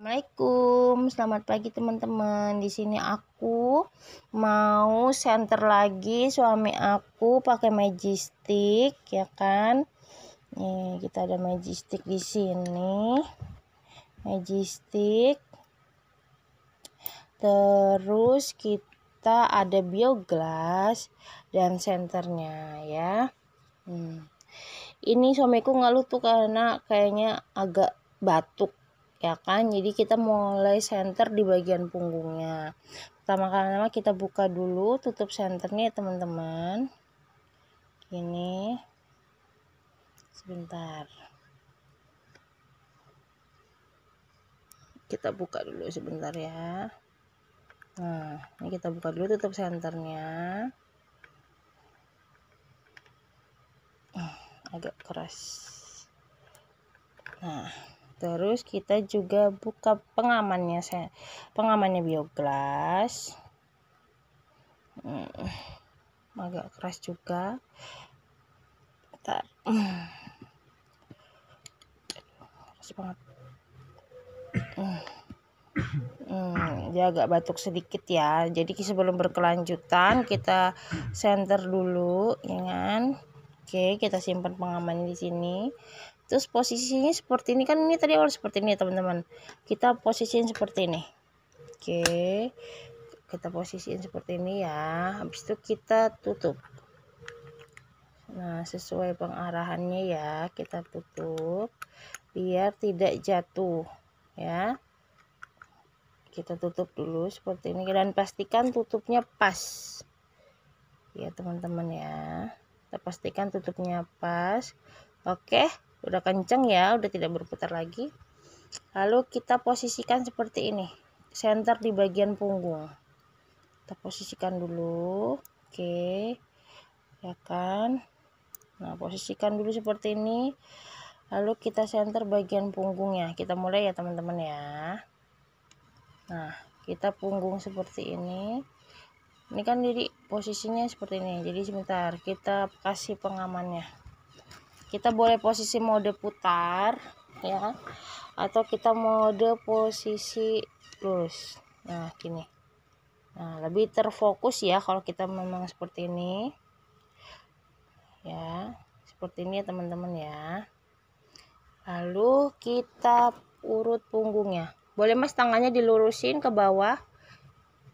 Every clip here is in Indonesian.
Assalamualaikum, selamat pagi teman-teman. Di sini aku mau center lagi suami aku pakai magic stick, ya kan? Nih, kita ada magic stick di sini. Magic stick. Terus kita ada bioglass dan senternya ya. Ini suamiku ngeluh tuh karena kayaknya agak batuk, ya kan? Jadi kita mulai center di bagian punggungnya. Pertama-tama kita buka dulu, tutup senternya ya teman-teman. Ini sebentar, kita buka dulu sebentar ya. Nah, ini kita buka dulu, tutup senternya. Agak keras. Nah, terus kita juga buka pengamannya bioglass. Agak keras juga. Bentar. Keras banget. Dia agak batuk sedikit ya. Jadi sebelum berkelanjutan kita center dulu, ya kan? Oke, kita simpan pengamannya di sini. Terus posisinya seperti ini kan, ini tadi awal seperti ini ya teman-teman. Kita posisiin seperti ini. Oke, kita posisiin seperti ini ya. Habis itu kita tutup. Nah, sesuai pengarahannya ya, kita tutup biar tidak jatuh ya. Kita tutup dulu seperti ini dan pastikan tutupnya pas ya teman-teman ya. Kita pastikan tutupnya pas. Oke, udah kenceng ya, udah tidak berputar lagi. Lalu kita posisikan seperti ini, center di bagian punggung. Kita posisikan dulu. Oke, ya kan? Nah, posisikan dulu seperti ini. Lalu kita center bagian punggungnya. Kita mulai ya teman-teman ya. Nah, kita punggung seperti ini. Ini kan jadi posisinya seperti ini. Jadi sebentar, kita kasih pengamannya. Kita boleh posisi mode putar ya, atau kita mode posisi lurus. Nah, gini. Nah, lebih terfokus ya kalau kita memang seperti ini. Ya, seperti ini ya teman-teman ya. Lalu kita urut punggungnya. Boleh Mas tangannya dilurusin ke bawah.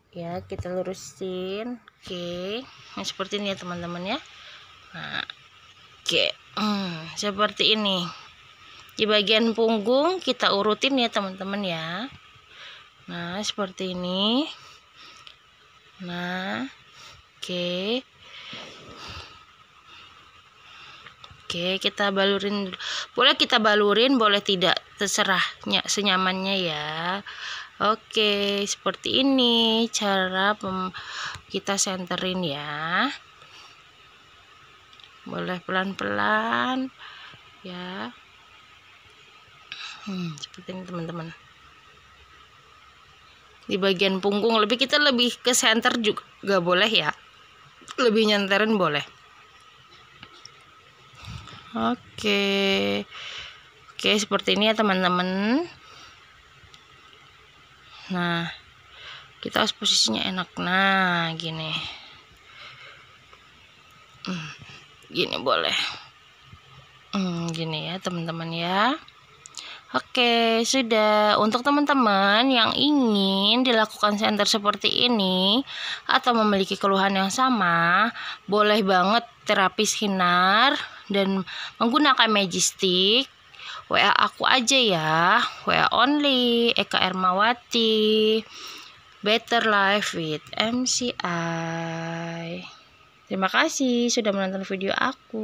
Ya, kita lurusin. Oke. Nah, seperti ini ya teman-teman ya. Nah, oke. Seperti ini. Di bagian punggung kita urutin ya teman-teman ya. Nah, seperti ini. Nah, oke. Oke, kita balurin. Boleh kita balurin, boleh tidak, terserah senyamannya ya. Oke, seperti ini cara kita centerin ya. Boleh pelan-pelan ya. Seperti ini teman-teman. Di bagian punggung kita lebih ke center juga boleh ya. Lebih nyenterin boleh. Oke, seperti ini ya teman-teman. Nah, kita harus posisinya enak. Nah, gini. Gini boleh. Gini ya teman-teman ya. Oke, sudah. Untuk teman-teman yang ingin dilakukan center seperti ini atau memiliki keluhan yang sama, boleh banget terapi sinar dan menggunakan magic stick. WA aku aja ya, WA only, Eka Ermawati, Better Life with MCI. Terima kasih sudah menonton video aku.